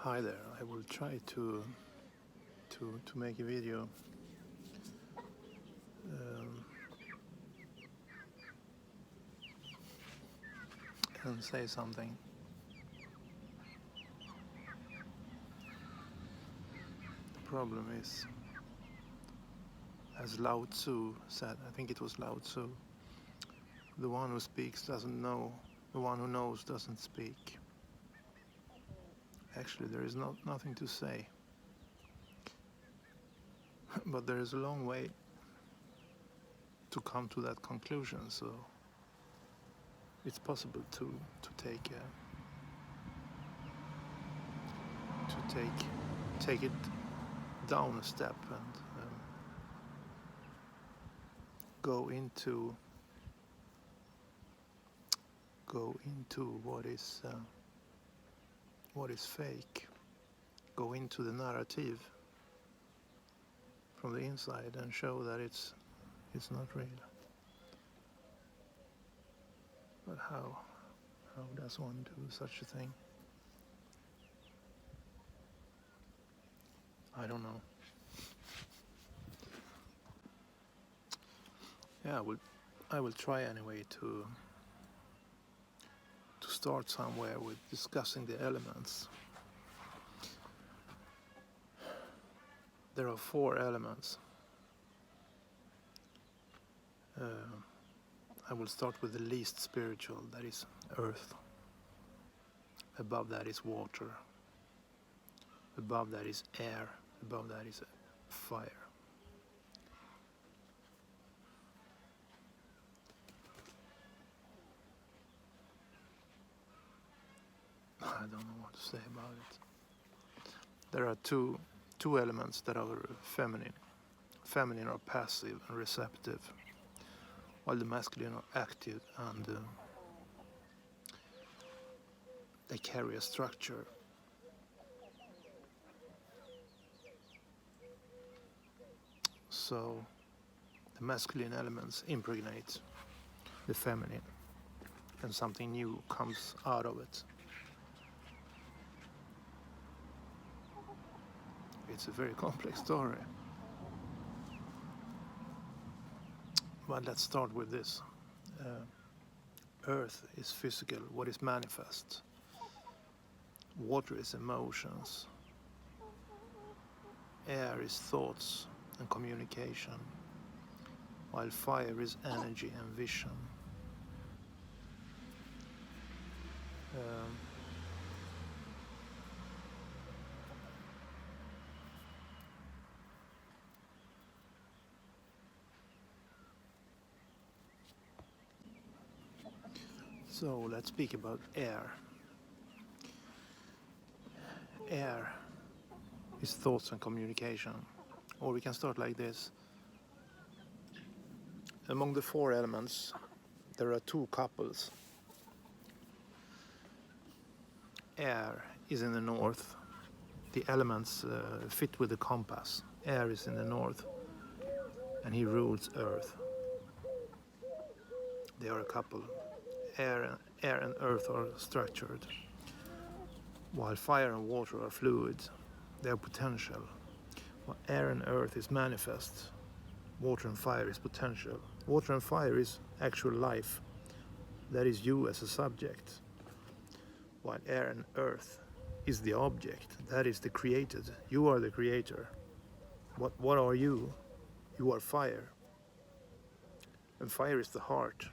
Hi there. I will try to make a video um, and say something. The problem is, as Lao Tzu said, I think it was Lao Tzu, the one who speaks doesn't know, the one who knows doesn't speak. Actually, there is nothing to say, but there is a long way to come to that conclusion. So it's possible to take take it down a step and go into what is fake, go into the narrative from the inside and show that it's not real. But how does one do such a thing? I don't know. Yeah, I will try anyway to start somewhere with discussing the elements. There are 4 elements. I will start with the least spiritual, that is earth. Above that is water. Above that is air. Above that is fire. I don't know what to say about it. There are two elements that are feminine. Feminine are passive and receptive, while the masculine are active and they carry a structure. So the masculine elements impregnate the feminine and something new comes out of it. It's a very complex story. But let's start with this. Earth is physical, what is manifest. Water is emotions. Air is thoughts and communication, while fire is energy and vision. Um, so let's speak about air. Air is thoughts and communication. Or we can start like this. Among the 4 elements, there are 2 couples. Air is in the north. The elements fit with the compass. Air is in the north, and he rules earth. They are a couple. Air and earth are structured, while fire and water are fluid. They are potential. While air and earth is manifest, water and fire is potential. Water and fire is actual life. That is you as a subject. While air and earth is the object. That is the created. You are the creator. What are you? You are fire. And fire is the heart.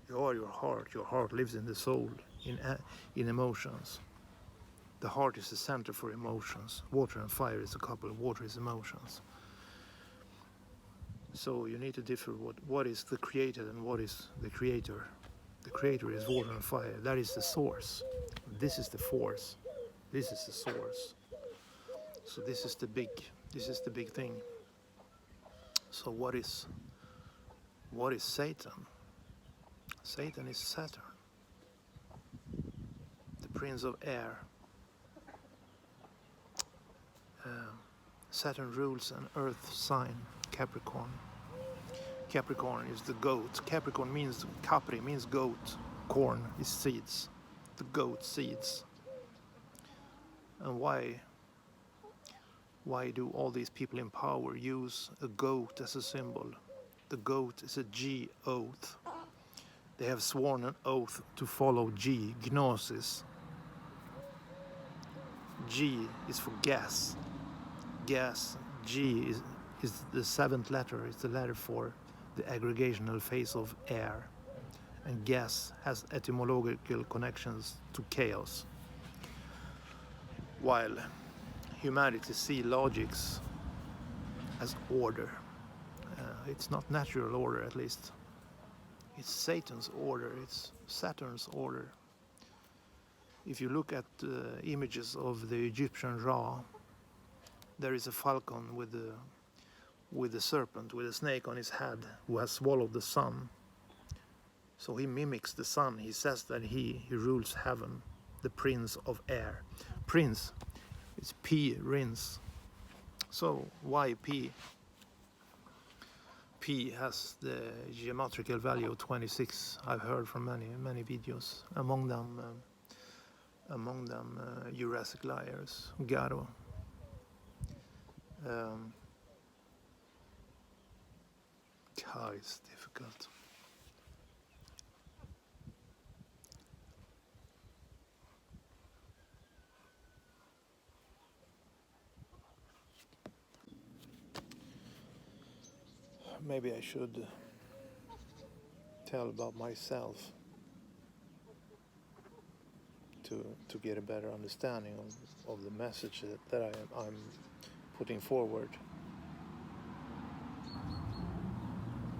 You are your heart. Your heart lives in the soul, in emotions. The heart is the center for emotions. Water and fire is a couple. Water is emotions. So you need to differ what is the created and what is the creator. The creator is water and fire. That is the source. This is the force. This is the source. So this is the big thing. So what is Satan? Satan is Saturn, the prince of air. Saturn rules an earth sign, Capricorn. Capricorn is the goat. Capricorn means Capri means goat. Corn is seeds. The goat seeds. And why do all these people in power use a goat as a symbol? The goat is a G oath. They have sworn an oath to follow G, gnosis. G is for gas. Gas, G is the seventh letter. It's the letter for the aggregational phase of air. And gas has etymological connections to chaos. While humanity sees logics as order. It's not natural order, at least. It's Satan's order, it's Saturn's order. If you look at images of the Egyptian Ra, there is a falcon with a serpent, with a snake on his head, who has swallowed the sun. So he mimics the sun. He says that he rules heaven, the prince of air. Prince, it's P, rinse. So why P? P has the geometrical value of 26. I've heard from many videos. Among them Jurassic liars, Garo. It's difficult. Maybe I should tell about myself to get a better understanding of the message that I'm putting forward.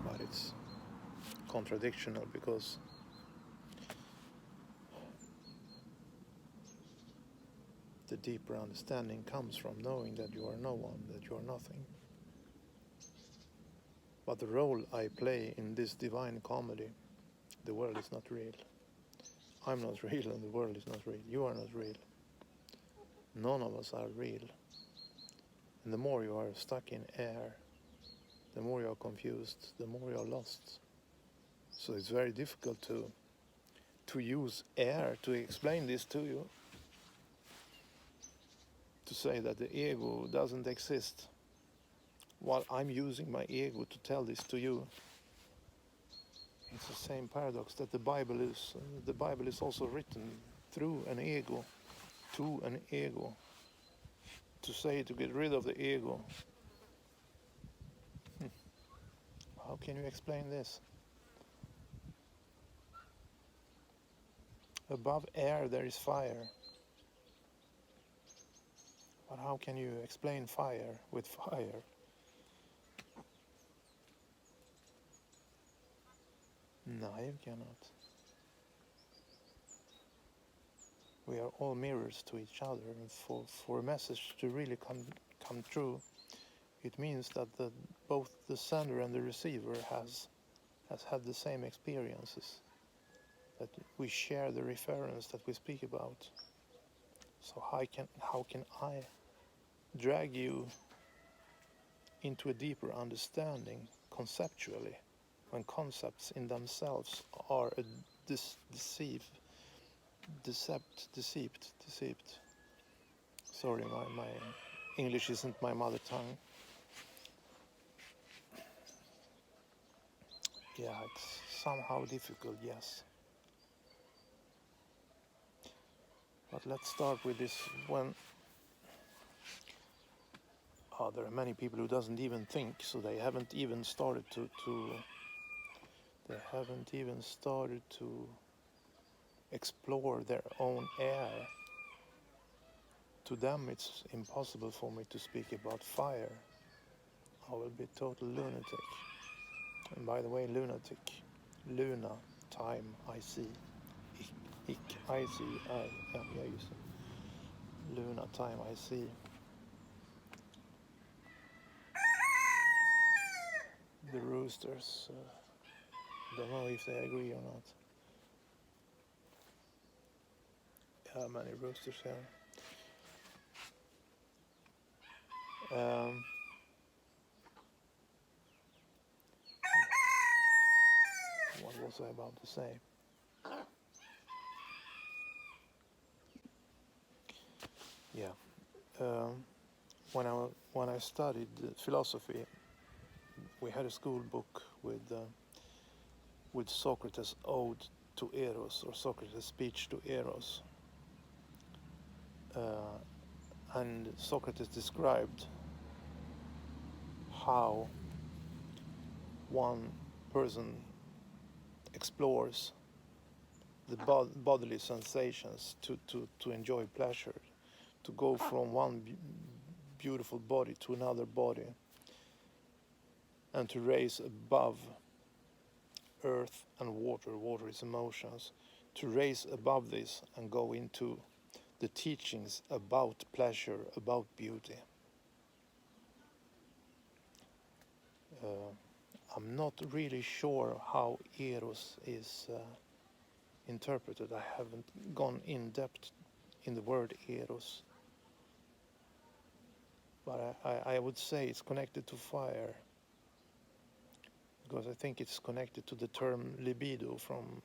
But it's contradictional because the deeper understanding comes from knowing that you are no one, that you are nothing. But the role I play in this divine comedy, the world is not real. I'm not real and the world is not real. You are not real. None of us are real. And the more you are stuck in air, the more you are confused, the more you are lost. So it's very difficult to use air to explain this to you. To say that the ego doesn't exist, while I'm using my ego to tell this to you. It's the same paradox that the Bible is also written through an ego, to an ego. To say to get rid of the ego. How can you explain this? Above air there is fire. But how can you explain fire with fire? No, you cannot. We are all mirrors to each other, and for a message to really come true, it means that both the sender and the receiver has had the same experiences, that we share the reference that we speak about. So how can I drag you into a deeper understanding conceptually, when concepts in themselves are a deceived. Sorry, my English isn't my mother tongue. Yeah, it's somehow difficult, yes. But let's start with this. When there are many people who doesn't even think, so they haven't even started to explore their own air. To them it's impossible for me to speak about fire. I will be total lunatic. And by the way, lunatic, Luna, time, I see. Ich, I see, yeah, you see. Luna, time, I see. The roosters, don't know if they agree or not. Yeah, many roosters here. What was I about to say? Yeah. Um, when I studied philosophy, we had a school book with Socrates' ode to Eros, or Socrates' speech to Eros, uh, and Socrates described how one person explores the bodily sensations to enjoy pleasure, to go from one beautiful body to another body, and to raise above earth and water. Water is emotions. To raise above this and go into the teachings about pleasure, about beauty. Uh, I'm not really sure how Eros is interpreted. I haven't gone in depth in the word Eros, but I would say it's connected to fire, because I think it's connected to the term libido from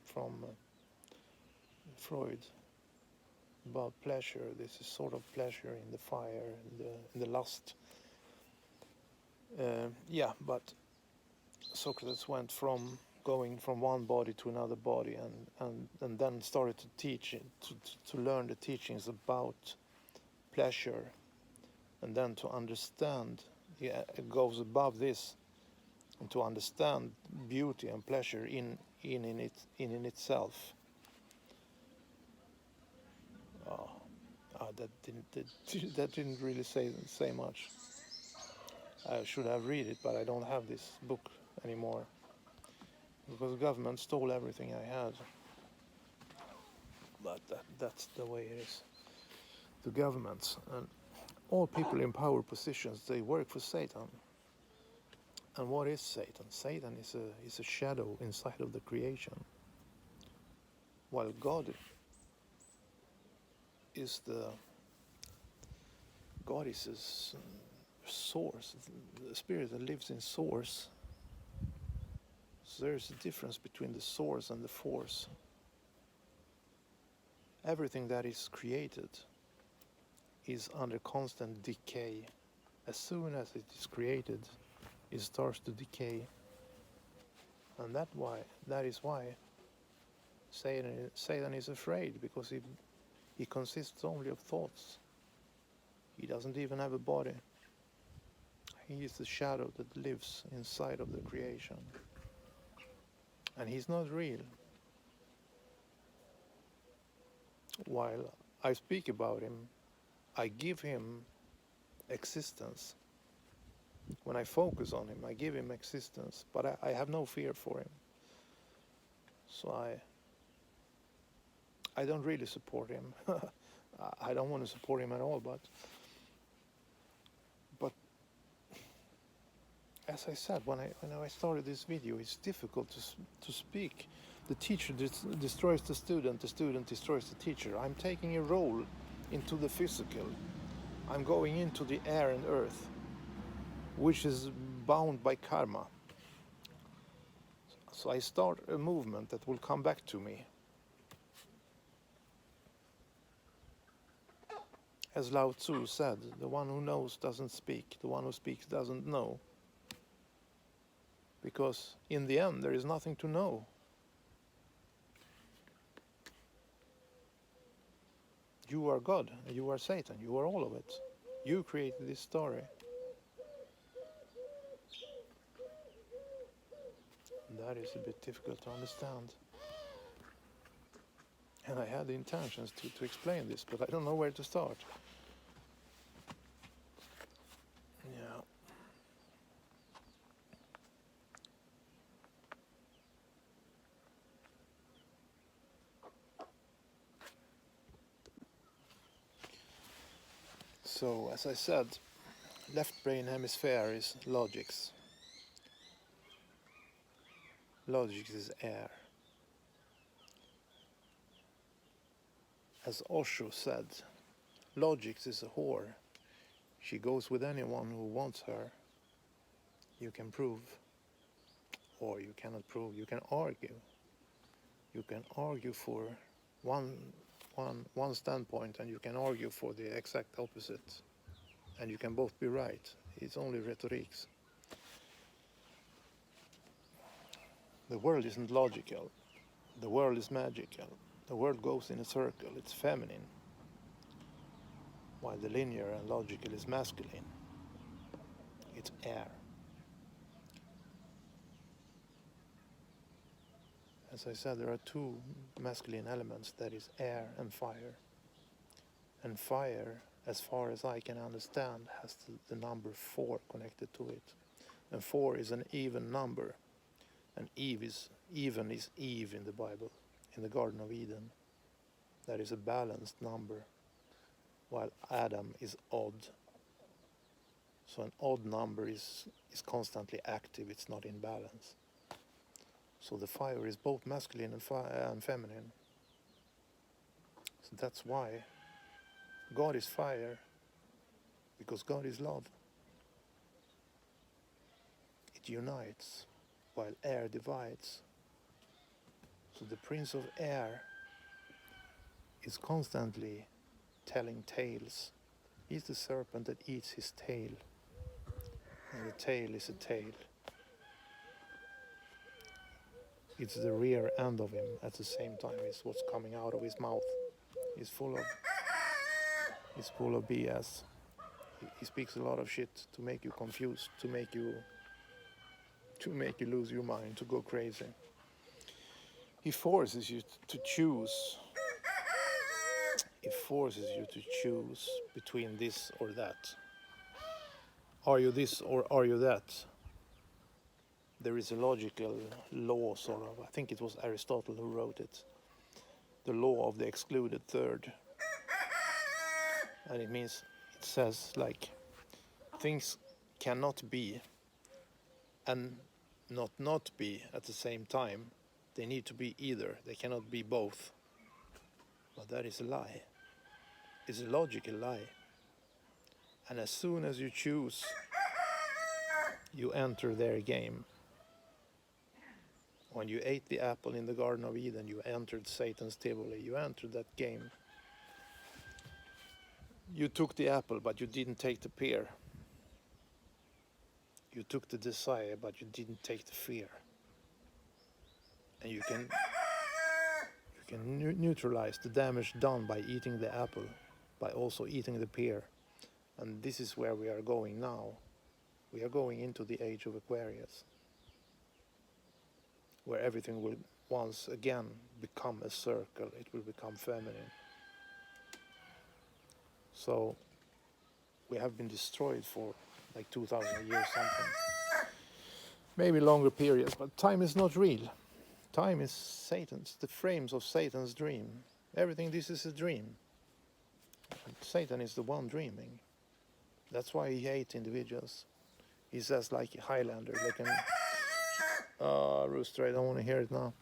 Freud, about pleasure. This is sort of pleasure in the fire, in the lust. Yeah, but Socrates went from going from one body to another body, and then started to teach to learn the teachings about pleasure, and then to understand. Yeah, it goes above this, and to understand beauty and pleasure in itself. Oh, that didn't really say much. I should have read it, but I don't have this book anymore because the government stole everything I had. But that's the way it is. The governments and all people in power positions, they work for Satan. And what is Satan? Satan is a shadow inside of the creation, while is God is his source, the spirit that lives in source. So there is a difference between the source and the force. Everything that is created is under constant decay. As soon as it is created, it starts to decay. And that is why Satan is afraid, because he consists only of thoughts. He doesn't even have a body. He is the shadow that lives inside of the creation. And he's not real. While I speak about him, I give him existence. When I focus on him, I give him existence, but I have no fear for him. So I don't really support him. I don't want to support him at all, but as I said, when I started this video, it's difficult to speak. The teacher destroys the student destroys the teacher. I'm taking a role into the physical. I'm going into the air and earth, which is bound by karma. So I start a movement that will come back to me. As Lao Tzu said, the one who knows doesn't speak, the one who speaks doesn't know. Because in the end, there is nothing to know. You are God, you are Satan, you are all of it. You created this story. And that is a bit difficult to understand. And I had the intentions to explain this, but I don't know where to start. Yeah. So, as I said, left brain hemisphere is logics. Logics is air. As Osho said, logics is a whore. She goes with anyone who wants her. You can prove, or you cannot prove. You can argue. You can argue for one one standpoint and you can argue for the exact opposite, and you can both be right. It's only rhetorics. The world isn't logical. The world is magical. The world goes in a circle. It's feminine, while the linear and logical is masculine. It's air. As I said, there are two masculine elements, that is air and fire. And fire, as far as I can understand, has the number 4 connected to it. And 4 is an even number. And Eve is Eve in the Bible, in the Garden of Eden. That is a balanced number, while Adam is odd. So an odd number is constantly active, it's not in balance. So the fire is both masculine and feminine. So that's why God is fire, because God is love. It unites, while air divides. So the Prince of Air is constantly telling tales. He's the serpent that eats his tail. And the tail is a tail. It's the rear end of him at the same time. It's what's coming out of his mouth. He's full of BS. He speaks a lot of shit to make you confused, to make you lose your mind, to go crazy. He forces you to choose. He forces you to choose between this or that. Are you this or are you that? There is a logical law, sort of. I think it was Aristotle who wrote it. The law of the excluded third. And it says like, things cannot be and not be at the same time. They need to be either. They cannot be both. But that is a lie. It's a logical lie. And as soon as you choose, you enter their game. When you ate the apple in the Garden of Eden, you entered Satan's Tivoli. You entered that game. You took the apple, but you didn't take the pear. You took the desire, but you didn't take the fear. And you can neutralize the damage done by eating the apple, by also eating the pear. And this is where we are going now. We are going into the age of Aquarius, where everything will once again become a circle. It will become feminine. So we have been destroyed for like 2,000 years something. Maybe longer periods, but time is not real. Time is Satan's, the frames of Satan's dream. Everything, this is a dream. And Satan is the one dreaming. That's why he hates individuals. He says like Highlander, they can... Rooster, I don't want to hear it now.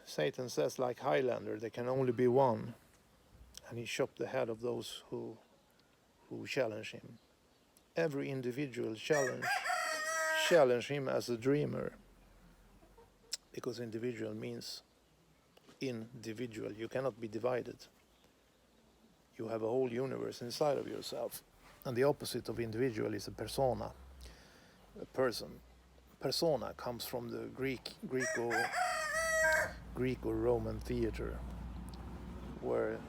Satan says like Highlander, there can only be one. And he chopped the head of those who challenge him. Every individual challenge him as a dreamer. Because individual means individual. You cannot be divided. You have a whole universe inside of yourself. And the opposite of individual is a persona, a person. Persona comes from the Greco-Roman theater, where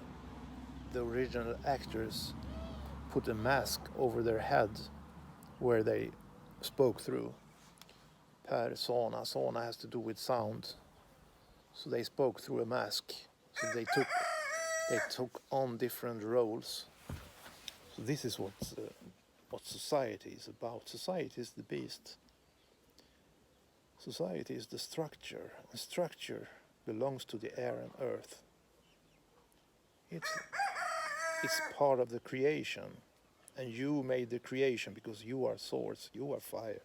the original actors put a mask over their head where they spoke through. Persona has to do with sound. So they spoke through a mask. So they took on different roles. So this is what society is about. Society is the beast. Society is the structure, and structure belongs to the air and earth. It's part of the creation, and you made the creation because you are source, you are fire.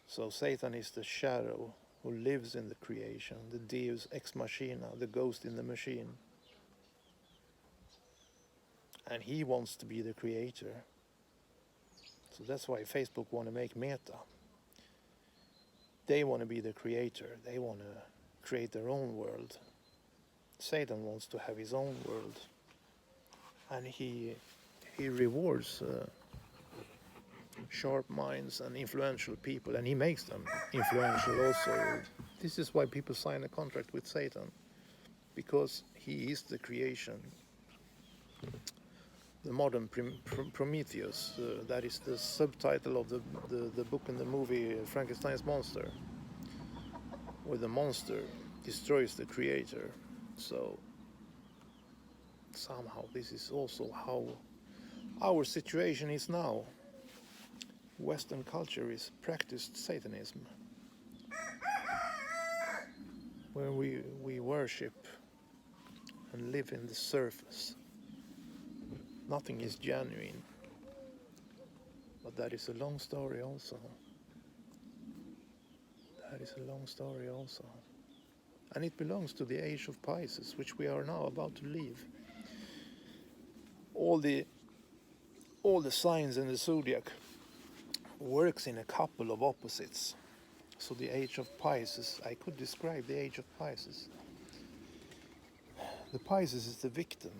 So Satan is the shadow who lives in the creation, the Deus ex machina, the ghost in the machine. And he wants to be the creator. So that's why Facebook want to make Meta. They want to be the creator. They want to create their own world. Satan wants to have his own world, and he rewards sharp minds and influential people, and he makes them influential also. This is why people sign a contract with Satan, because he is the creation. The modern Prometheus, that is the subtitle of the book and the movie Frankenstein's Monster, where the monster destroys the creator. So somehow this is also how our situation is now. Western culture is practiced Satanism, where we worship and live in the surface. Nothing is genuine, but that is a long story also. That is a long story also. And it belongs to the age of Pisces, which we are now about to leave. All the signs in the zodiac works in a couple of opposites. So the age of Pisces, I could describe the age of Pisces. The Pisces is the victim.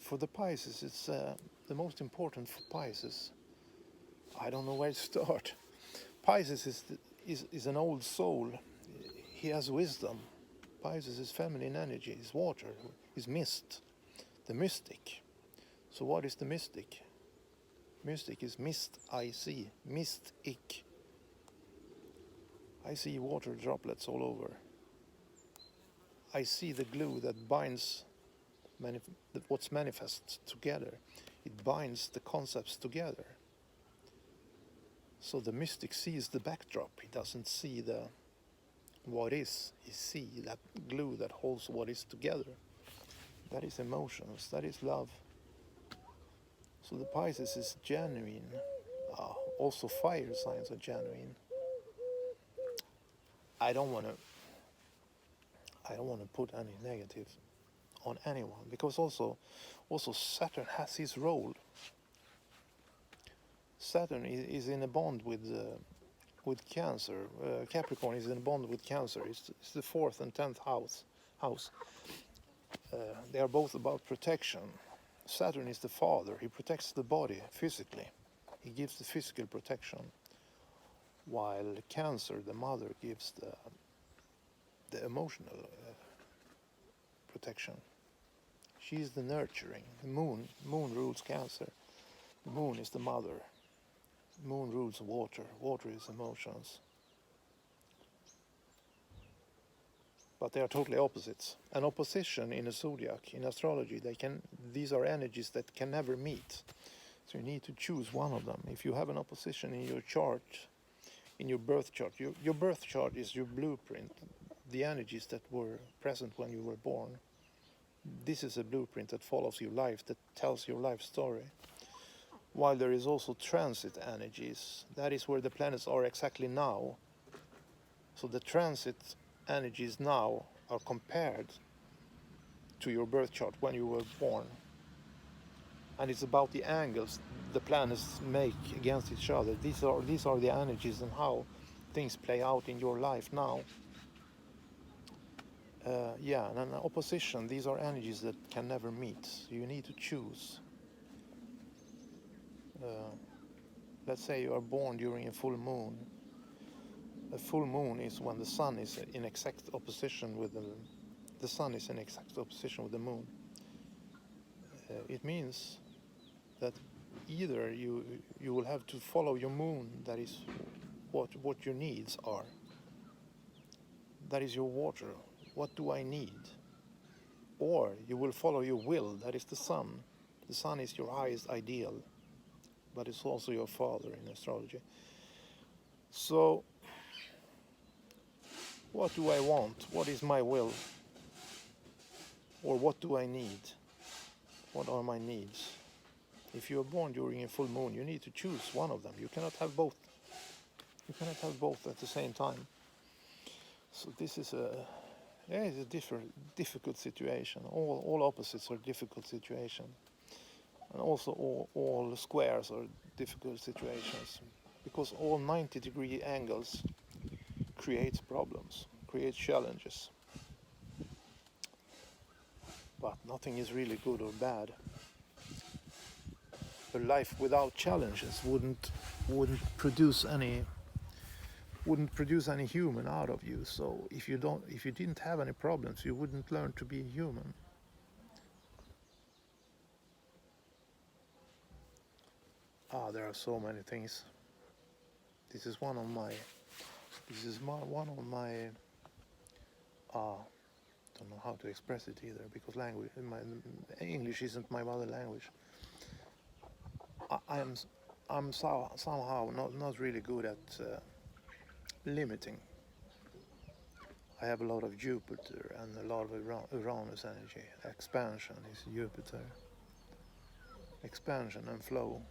For the Pisces, it's the most important for Pisces. I don't know where to start. Pisces is an old soul. He has wisdom. Pisces is feminine energy, is water, is mist, the mystic. So what is the mystic? Mystic is mist, I see, mystic. I see water droplets all over. I see the glue that binds what's manifest together. It binds the concepts together. So the mystic sees the backdrop. He doesn't see what is. He sees that glue that holds what is together. That is emotions. That is love. So the Pisces is genuine. Also fire signs are genuine. I don't want to put any negative on anyone, because also Saturn has his role. Saturn is in a bond with Cancer. Capricorn is in a bond with Cancer. It's the 4th and 10th house. They are both about protection. Saturn is the father. He protects the body physically. He gives the physical protection, while Cancer, the mother, gives the emotional protection. She's the nurturing. The moon rules Cancer. The moon is the mother. The moon rules water. Water is emotions. But they are totally opposites. An opposition in a zodiac, in astrology, these are energies that can never meet. So you need to choose one of them. If you have an opposition in your chart, in your birth chart, your birth chart is your blueprint, the energies that were present when you were born. This is a blueprint that follows your life, that tells your life story. While there is also transit energies, that is where the planets are exactly now. So the transit energies now are compared to your birth chart when you were born. And it's about the angles the planets make against each other. These are the energies and how things play out in your life now. And an opposition, these are energies that can never meet. You need to choose. Let's say you are born during a full moon. A full moon is when the sun is in exact opposition with the sun is in exact opposition with the moon. It means that either you will have to follow your moon, that is what your needs are. That is your water. What do I need? Or you will follow your will, that is the sun. The sun is your highest ideal, but it's also your father in astrology. So, what do I want? What is my will? Or what do I need? What are my needs? If you are born during a full moon, you need to choose one of them. You cannot have both. You cannot have both at the same time. So this is a difficult situation. All opposites are difficult situations. And also all squares are difficult situations. Because all 90-degree angles creates problems, creates challenges. But nothing is really good or bad. A life without challenges wouldn't produce any human out of you. So if you didn't have any problems, you wouldn't learn to be human. There are so many things. This is one of my don't know how to express it either, because English isn't my mother language. I'm somehow not really good at limiting. I have a lot of Jupiter and a lot of Uranus energy. Expansion is Jupiter. Expansion and flow